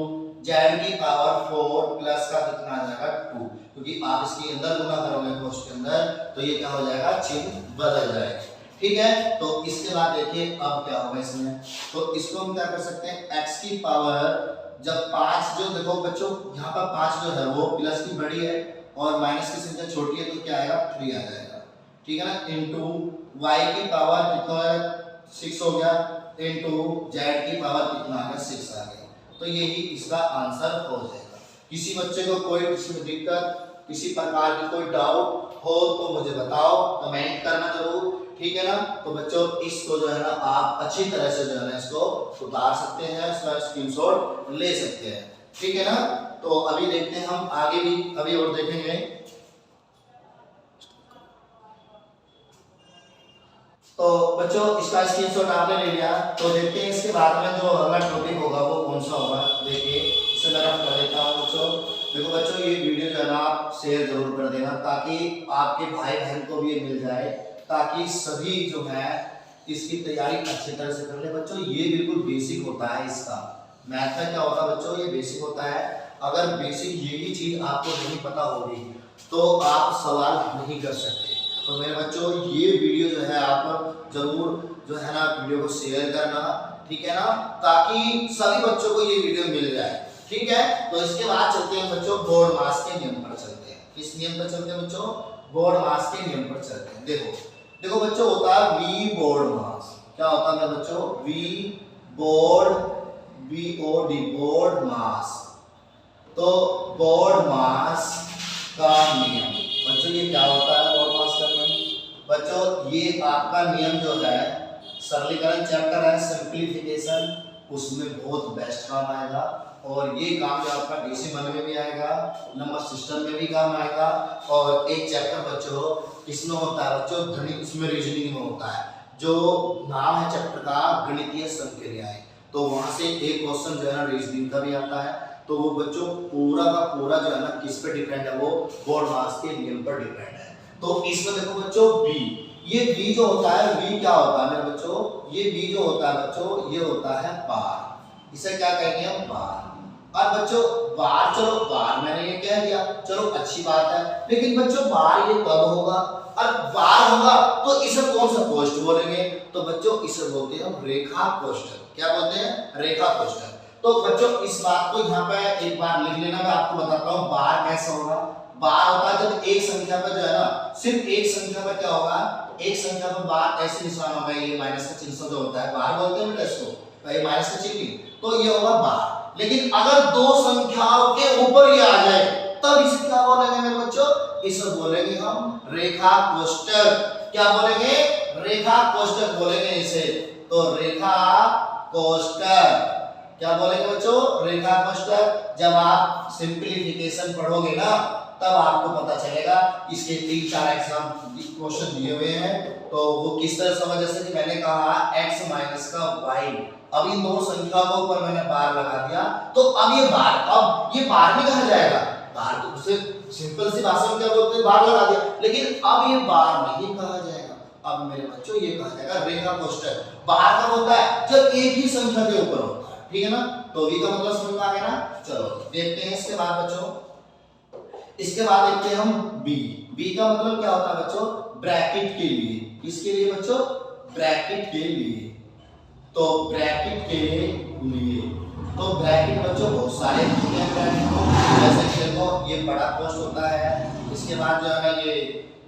जेड की पावर 4 प्लस का कितना आ जाएगा 2, क्योंकि आप इसके अंदर गुणा करोगे पोस्ट के अंदर तो ये क्या हो जाएगा चिन्ह बदल जाएगा, ठीक है। तो इसके बाद देखिए अब क्या होगा इसमें, तो इसको हम क्या कर सकते हैं x की पावर जब 5 जो देखो बच्चों यहाँ पर 5 जो है वो प्लस की बड़ी है, और माइनस की संख्या छोटी है तो क्या आएगा 3 आ जाएगा, ठीक है ना, इनटू y की पावर कितना है 6 हो गया, इनटू z की पावर कितना आ गया 6 आ गया। तो यही इसका आंसर हो जाएगा। किसी बच्चे को कोई इसमें दिक्कत, किसी प्रकार की कोई डाउट हो तो मुझे बताओ, कमेंट करना जरूर, ठीक है ना। तो बच्चों इसको जो है ना आप अच्छी तरह से जो है ना इसको उतार सकते हैं, इसका स्क्रीनशॉट ले सकते हैं, ठीक है ना। तो अभी देखते हैं हम आगे भी अभी और देखेंगे। तो बच्चों इसका स्क्रीनशॉट आपने ले लिया, तो देखते हैं इसके बाद में जो अगला टॉपिक होगा वो कौन सा होगा। देखिए इसे मैं रफ कर देता हूँ बच्चों। देखो बच्चों ये वीडियो जो है ना आप शेयर जरूर कर देना ताकि आपके भाई बहन को भी ये मिल जाए, ताकि सभी जो है इसकी तैयारी अच्छी तरह से कर ले। बच्चों ये बिल्कुल बेसिक होता है, इसका मैथ का क्या होता है बच्चों, ये बेसिक होता है। अगर बेसिक यही चीज आपको नहीं पता होगी तो आप सवाल नहीं कर सकते। तो मेरे बच्चों ये वीडियो जो है आप जरूर जो है ना वीडियो को शेयर करना, ठीक है ना, ताकि सभी बच्चों को ये वीडियो मिल जाए, ठीक है। तो इसके बाद चलते हैं बच्चों बोर्ड मास के नियम पर चलते हैं। किस नियम पर चलते हैं बच्चों, बोर्ड मास के नियम पर चलते हैं। देखो बच्चों होता है वी बोर्ड मास, क्या होता है बच्चों, वी बोर्ड, BOD बोर्ड मास। तो बोर्ड मास का नियम बच्चों ये क्या होता है, बोर्ड मास का नियम बच्चों ये आपका नियम जो है सरलीकरण चैप्टर है सिंप्लीफिकेशन, उसमें बहुत बेस्ट काम आएगा। और ये काम जो आपका डेसिमल में भी आएगा, नंबर सिस्टम में भी काम आएगा। और एक चैप्टर बच्चों किसमें होता है बच्चों, गणित, इसमें रीजनिंग में होता है। जो नाम है चैप्टर का गणितीय संक्रियाएं, तो वहां से एक क्वेश्चन जो है ना रीजनिंग का भी आता है। तो वो बच्चों पूरा का पूरा जो है ना किस पे डिपेंड है, वो बोर्ड मास के नियम पर डिपेंड है। तो इसमें देखो बच्चों बी, ये बी जो होता है, बी क्या होता है मेरे बच्चों, ये बी जो होता है बच्चों ये होता है बार। इसे क्या कहेंगे हम, बार। और बच्चों बार, चलो बार मैंने ये कह दिया, चलो अच्छी बात है। लेकिन बच्चों बार ये कब होगा, और बार होगा तो इसे कौन सा कोष्ठ बोलेंगे, तो बच्चों इसे बोलते हैं हम रेखा कोष्ठक। क्या बोलते हैं, रेखा कोष्ठक। तो बच्चों इस बात को यहाँ पे एक बार लिख लेना, मैं आपको बताता हूँ बार कैसा होगा। बार होता है जब एक संख्या पर जो है ना सिर्फ एक संख्या पर क्या होगा, एक संख्या पर बार ऐसे निशान होगा, ये माइनस का चिन्ह जो होता है बार बोलते हैं बेटा इसको, ये माइनस का चिन्ह, तो ये होगा बार। लेकिन अगर दो संख्याओं के ऊपर ये आ जाए तब इसे क्या बोलेंगे मेरे बच्चों, इसे बोलेंगे हम रेखा कोष्ठक। क्या बोलेंगे, रेखा कोष्ठक बोलेंगे इसे। तो रेखा कोष्ठक क्या बोलेंगे बच्चों, रेखा कोष्ठक। जब आप सिंप्लीफिकेशन पढ़ोगे ना तब आपको पता चलेगा। इसके 3-4 एग्जाम क्वेश्चन दिए हुए हैं, तो वो किस तरह समझ, जैसे कि मैंने कहा x माइनस का y, अब इन दो संख्याओं के ऊपर मैंने बार लगा दिया, तो अब ये बार में कहा जाएगा, बार तो सिर्फ सिंपल सी भाषा में क्या बोलते हैं, बार लगा दिया। लेकिन अब ये बार नहीं कहा जाएगा, अब मेरे बच्चों ये कहा जाएगा रेखा कोष्ठक। बार कब होता है, जब एक ही संख्या के ऊपर होता है, ठीक है ना। तो v का मतलब समझ में आ गया ना। चलो देखते हैं इसके बाद बच्चों, इसके बाद देखते हैं हम b। b का मतलब क्या होता है बच्चों, ब्रैकेट के लिए। किसके लिए बच्चों, ब्रैकेट के लिए। तो ब्रैकेट के लिए, तो ब्रैकेट बच्चों बहुत सारे होते हैं ब्रैकेट को, जैसे कि देखो ये बड़ा कोष्ठ होता है, इसके बाद जो है ना ये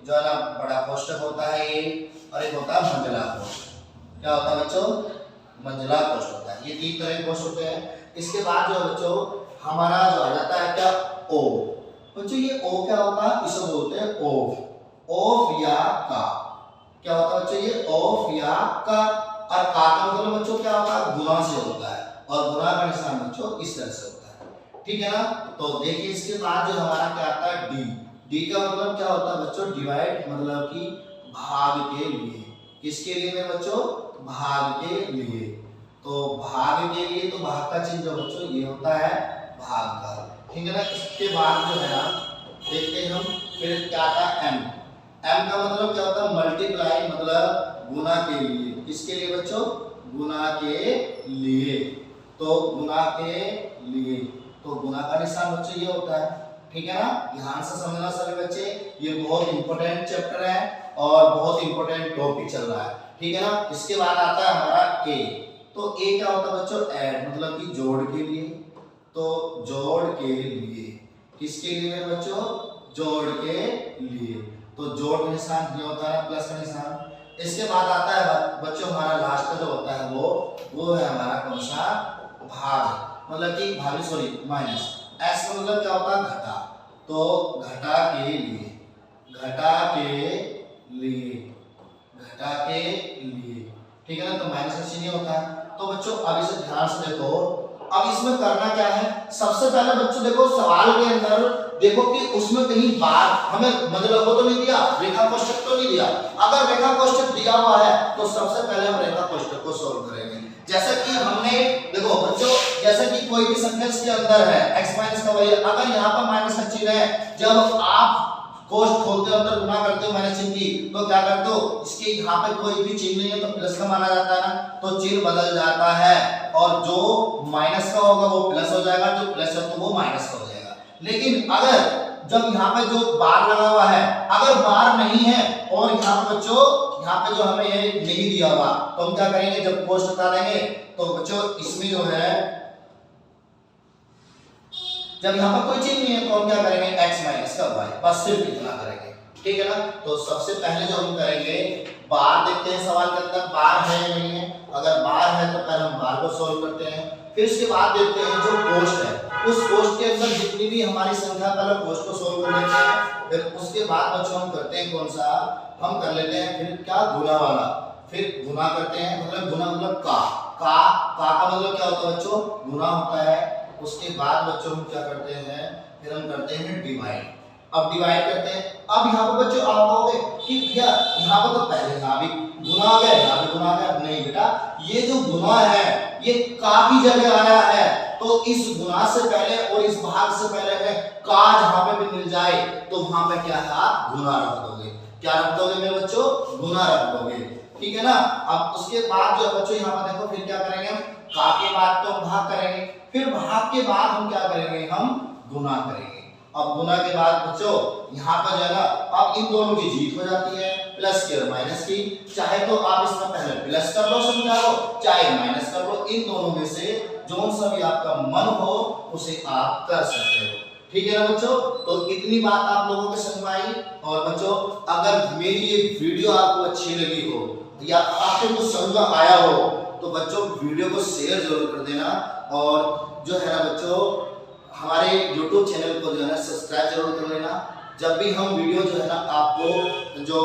जो है ना बड़ा कोष्ठक होता है ये, और एक होता है मंझला कोष्ठ। क्या होता है बच्चों, मंझला कोष्ठ होता है। ये 3 तरह के कोष्ठ होते हैं। इसके बाद जो बच्चों हमारा जो आ जाता है क्या, ओ। बच्चों ये ओ क्या होता है, इसे बोलते हैं ऑफ, ऑफ या का। क्या होता है बच्चों, ये ऑफ या का। और का मतलब बच्चों क्या होता है, गुना से होता है, और गुना का निशान बच्चों इस तरह से होता है, ठीक है ना। तो देखिए इसके बाद जो हमारा क्या आता है डी। डी का मतलब क्या होता है बच्चों, डिवाइड, मतलब कि भाग के लिए। किसके लिए मेरे बच्चों, भाग के लिए। तो भाग के लिए, तो भाग का चिन्ह जो बच्चों ये होता है भाग का, ठीक है ना। इसके बाद जो है ना देखते हैं हम फिर क्या आता है एम। एम का मतलब क्या होता है, मल्टीप्लाई, मतलब गुना के लिए। किसके लिए बच्चों, गुना के लिए। तो गुना के लिए, तो गुना का निशान बच्चों ये होता है, ठीक है ना। ध्यान से समझना सभी बच्चे, ये बहुत इंपॉर्टेंट चैप्टर है और बहुत इंपॉर्टेंट टॉपिक चल रहा है, ठीक है ना। इसके बाद आता है हमारा ए। तो ए क्या होता है बच्चों, ऐड, मतलब कि जोड़ के लिए। तो जोड़ के लिए, किसके लिए बच्चों, जोड़ के लिए। तो जोड़ का निशान ये होता है प्लस का निशान। इसके बाद आता है बच्चों हमारा लास्ट का जो होता है वो है हमारा कौन सा भाग, मतलब कि भाग सॉरी माइनस। एस का मतलब क्या होता है घटा, तो घटा के लिए, घटा के लिए, घटा के लिए, ठीक है ना। तो माइनस का चिन्ह होता है। तो बच्चों अब इसे ध्यान से देखो, अब इसमें करना क्या है, सबसे पहले बच्चों देखो सवाल के अंदर देखो कि उसमें कहीं बार हमें मतलब वो तो नहीं दिया, रेखा कोष्ठक तो नहीं दिया। अगर रेखा कोष्ठक दिया हुआ है तो सबसे पहले हम रेखा कोष्ठक को सोल्व करेंगे। जैसे कि हमने देखो बच्चों, जैसे कि कोई भी संख्या इसके अंदर है x माइनस का वैल्यू, अगर यहाँ पर माइनस का चिन्ह है, जब आप कोष्ठ खोलते हो अंदर गुना करते हो माइनस चिन्ह की, तो क्या करते हो, इसके यहाँ पे कोई भी चिन्ह नहीं है तो प्लस का माना जाता है ना, तो चिन्ह बदल जाता है और जो माइनस का होगा वो प्लस हो जाएगा, जो प्लस है तो वो माइनस का हो जाएगा। लेकिन अगर जब यहाँ पे जो बार लगा हुआ है, अगर बार नहीं है और यहाँ पे बच्चों यहाँ पे जो हमें ये नहीं दिया हुआ, तो हम क्या करेंगे, जब कोष्ठ हटा देंगे तो बच्चों इसमें जो है जब यहाँ पर कोई चीज नहीं है तो हम क्या करेंगे x माइनस का y, बस सिर्फ इतना करेंगे, ठीक है ना। तो सबसे पहले जो हम करेंगे बार देखते हैं सवाल के अंदर बार है या नहीं है। अगर बार है तो पहले हम बार को सॉल्व करते हैं, फिर उसके बाद देखते हैं जो कोष्ठ है, उस कोष्ठ के अंदर जितनी भी हमारी संख्या पहले कोष्ठ को सॉल्व कर लेते हैं, फिर उसके बाद बच्चों हम करते हैं कौन सा, हम कर लेते हैं फिर क्या गुना वाला, फिर गुना करते हैं, मतलब गुना मतलब का मतलब क्या होता है बच्चों, गुना होता है। उसके बाद बच्चों हम क्या करते हैं, फिर हम करते हैं डिवाइड। अब डिवाइड करते हैं, अब यहाँ पर बच्चों आप कहोगे कि भैया यहाँ पर तो पहले यहाँ भी गुना आ गया, यहाँ भी गुना आ गया। नहीं बेटा, ये जो गुना है ये का की जगह आया है, तो इस गुना से पहले और इस भाग से पहले में का जहाँ पे भी मिल जाए तो वहां पे क्या है, आप गुना रख दोगे। क्या रख दोगे मेरे बच्चों, गुना रख दोगे, ठीक है ना। अब उसके बाद जो बच्चों यहाँ पर देखो फिर क्या करेंगे, हम का के बाद तो हम भाग करेंगे, फिर भाग के बाद हम क्या करेंगे, हम गुना करेंगे। अब गुना के बाद बच्चों यहाँ पर जो है ना, अब इन दोनों की जीत हो जाती है, प्लस की और माइनस की। चाहे तो आप इसमें पहले प्लस कर लो समझा लो, चाहे माइनस कर लो, इन दोनों में से जो सा भी आपका मन हो उसे आप कर सकते हो, ठीक है ना बच्चों। तो इतनी बात आप लोगों को समझ आई। और बच्चों अगर मेरी ये वीडियो आपको अच्छी लगी हो या आपको कुछ समझ में आया हो तो बच्चों वीडियो को शेयर जरूर कर देना, और जो है ना बच्चों हमारे YouTube चैनल को जो है ना सब्सक्राइब जरूर कर लेना। जब भी हम वीडियो जो है ना आपको जो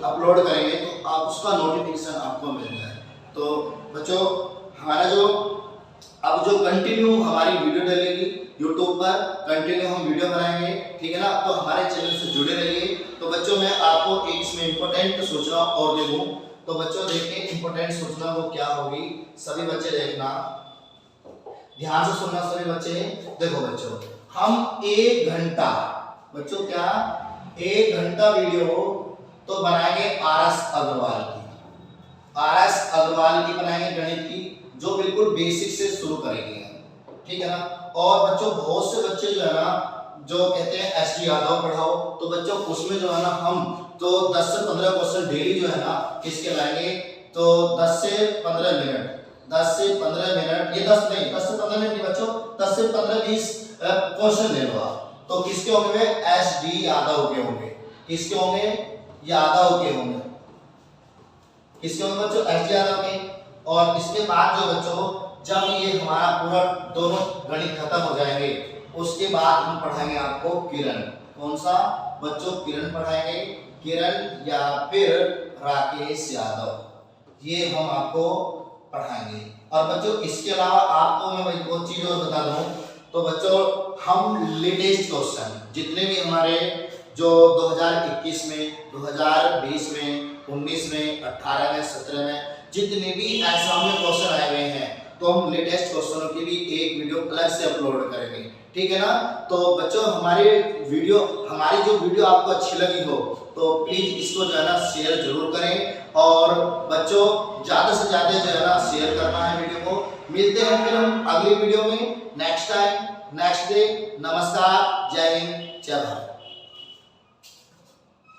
अपलोड करेंगे तो आप उसका नोटिफिकेशन आपको मिल जाए। तो बच्चों हमारा जो अब जो कंटिन्यू हमारी वीडियो डलेगी YouTube पर, कंटिन्यू हम वीडियो बनाएंगे, ठीक है ना। तो हमारे चैनल से जुड़े रहिए। तो बच्चों मैं आपको एक इसमें इम्पोर्टेंट सूचना और दे दूं। तो बच्चों देखिए इम्पोर्टेंट सूचना वो क्या होगी, सभी बच्चे देखना, ध्यान से सुनना सभी बच्चे। देखो बच्चों हम 1 घंटा बच्चों क्या 1 घंटा वीडियो तो बनाएंगे RS अग्रवाल की, RS अग्रवाल की बनाएंगे गणित की, जो बिल्कुल बेसिक से शुरू करेंगे, ठीक है ना। और बच्चों बहुत से बच्चे जो है ना जो कहते हैं SD यादव पढ़ाओ, तो बच्चों उसमें जो है ना हम तो 10 से 15 क्वेश्चन डेली जो है ना किसके लाएंगे, तो 10 से 15 मिनट, 10 से 15 मिनट, ये 10 नहीं 10 से 15 मिनट नहीं बच्चों, 10 से 15-20 क्वेश्चन ले लो आप। तो किसके होंगे, SD यादव के होंगे, किसके होंगे, यादव के होंगे, किसके होंगे बच्चों, SD यादव के। और इसके बाद जो बच्चों जब ये हमारा पूरा दोनों गणित खत्म हो जाएंगे उसके बाद हम पढ़ाएंगे आपको किरण, कौन सा बच्चों, किरण पढ़ाएंगे, किरण या फिर राकेश यादव, ये हम आपको पढ़ाएंगे। और बच्चों इसके अलावा आपको मैं एक और चीज और बता दूं, तो बच्चों हम लेटेस्ट क्वेश्चन जितने भी हमारे जो 2021 में, 2020 में, 19 में, 18 में, 17 में जितने भी एग्जाम में क्वेश्चन आए हुए हैं, तो हम लेटेस्ट क्वेश्चनों की भी एक वीडियो अलग से अपलोड करेंगे, ठीक है ना। तो बच्चों हमारी जो वीडियो आपको अच्छी लगी हो तो प्लीज इसको जो है ना शेयर जरूर करें, और बच्चों ज्यादा से ज्यादा जो है ना शेयर करना है वीडियो को। मिलते हैं फिर हम अगली वीडियो में नेक्स्ट टाइम नेक्स्ट डे। नमस्कार, जय हिंद, जय भारत।